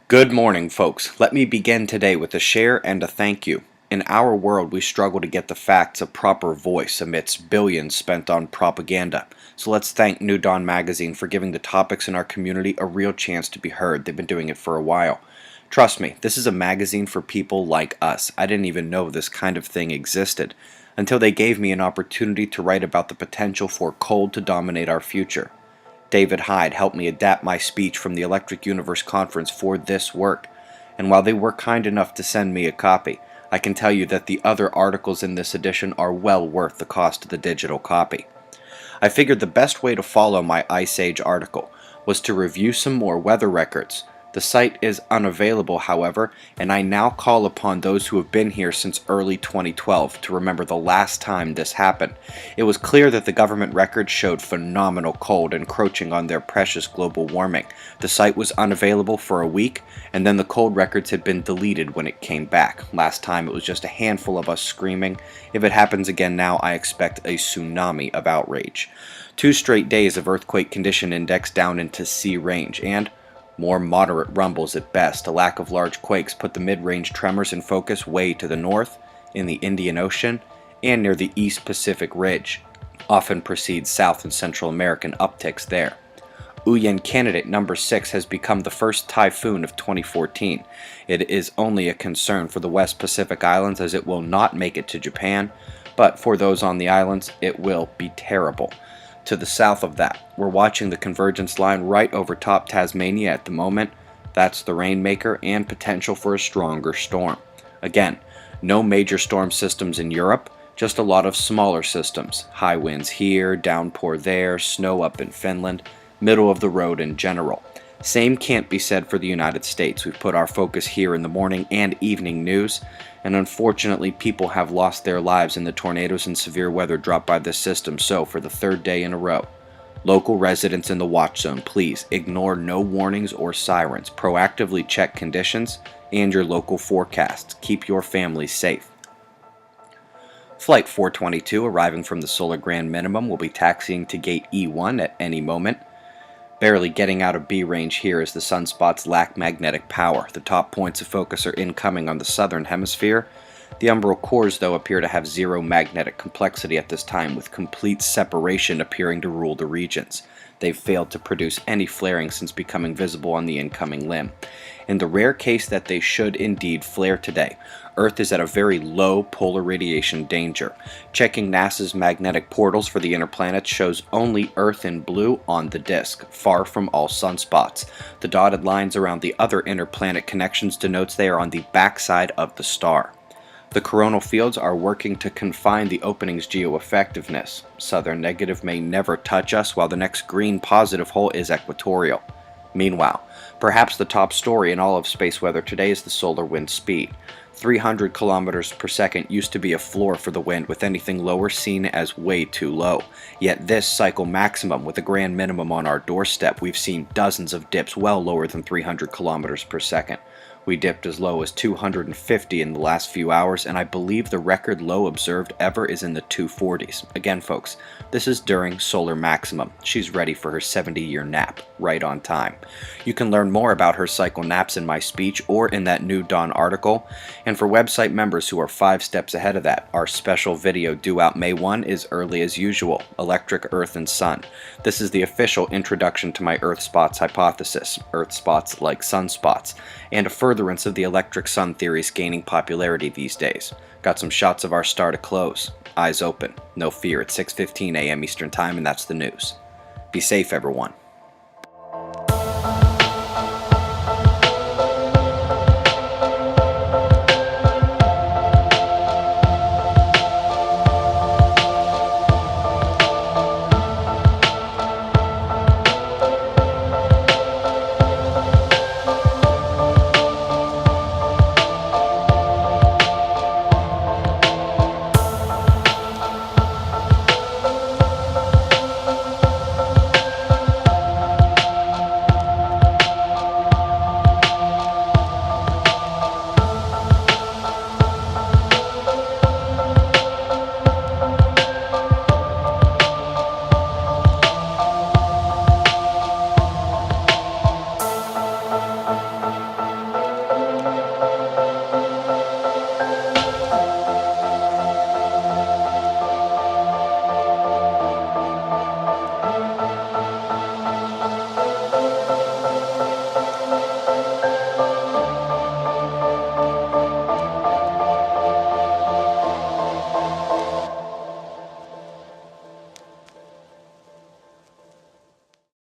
Good morning, folks. Let me begin today with a share and a thank you. In our world, we struggle to get the facts a proper voice amidst billions spent on propaganda. So let's thank New Dawn Magazine for giving the topics in our community a real chance to be heard. They've been doing it for a while. Trust me, this is a magazine for people like us. I didn't even know this kind of thing existed until they gave me an opportunity to write about the potential for cold to dominate our future. David Hyde helped me adapt my speech from the Electric Universe Conference for this work, and while they were kind enough to send me a copy, I can tell you that the other articles in this edition are well worth the cost of the digital copy. I figured the best way to follow my Ice Age article was to review some more weather records. The site is unavailable, however, and I now call upon those who have been here since early 2012 to remember the last time this happened. It was clear that the government records showed phenomenal cold encroaching on their precious global warming. The site was unavailable for a week, and then the cold records had been deleted when it came back. Last time it was just a handful of us screaming. If it happens again now, I expect a tsunami of outrage. 2 straight days of earthquake condition index down into C range, and more moderate rumbles at best. A lack of large quakes put the mid-range tremors in focus way to the north, in the Indian Ocean, and near the East Pacific Ridge. Often precedes South and Central American upticks there. Uyen candidate number 6 has become the first typhoon of 2014. It is only a concern for the West Pacific Islands as it will not make it to Japan, but for those on the islands, it will be terrible. To the south of that, we're watching the convergence line right over top Tasmania at the moment. That's the rainmaker and potential for a stronger storm. Again, no major storm systems in Europe, just a lot of smaller systems. High winds here, downpour there, snow up in Finland, middle of the road in general. Same can't be said for the United States. We've put our focus here in the morning and evening news, and unfortunately people have lost their lives in the tornadoes and severe weather dropped by this system. So for the 3rd day in a row, local residents in the watch zone, please ignore no warnings or sirens. Proactively check conditions and your local forecasts. Keep your families safe. Flight 422 arriving from the Solar Grand Minimum will be taxiing to gate E1 at any moment. Barely getting out of B range here as the sunspots lack magnetic power. The top points of focus are incoming on the southern hemisphere. The umbral cores, though, appear to have zero magnetic complexity at this time, with complete separation appearing to rule the regions. They've failed to produce any flaring since becoming visible on the incoming limb. In the rare case that they should indeed flare today, Earth is at a very low polar radiation danger. Checking NASA's magnetic portals for the inner planets shows only Earth in blue on the disk, far from all sunspots. The dotted lines around the other inner planet connections denotes they are on the backside of the star. The coronal fields are working to confine the opening's geo-effectiveness. Southern negative may never touch us, while the next green positive hole is equatorial. Meanwhile, perhaps the top story in all of space weather today is the solar wind speed. 300 kilometers per second used to be a floor for the wind, with anything lower seen as way too low. Yet this cycle maximum with a grand minimum on our doorstep, we've seen dozens of dips well lower than 300 kilometers per second. We dipped as low as 250 in the last few hours, and I believe the record low observed ever is in the 240s. Again, folks, this is during solar maximum. She's ready for her 70-year nap, right on time. You can learn more about her cycle naps in my speech or in that New Dawn article. And for website members who are 5 steps ahead of that, our special video due out May 1 is early as usual, Electric Earth and Sun. This is the official introduction to my Earth spots hypothesis, Earth spots like sunspots, and a furtherance of the electric sun theories gaining popularity these days. Got some shots of our star to close. Eyes open. No fear. It's 6:15 a.m. Eastern Time, and that's the news. Be safe, everyone.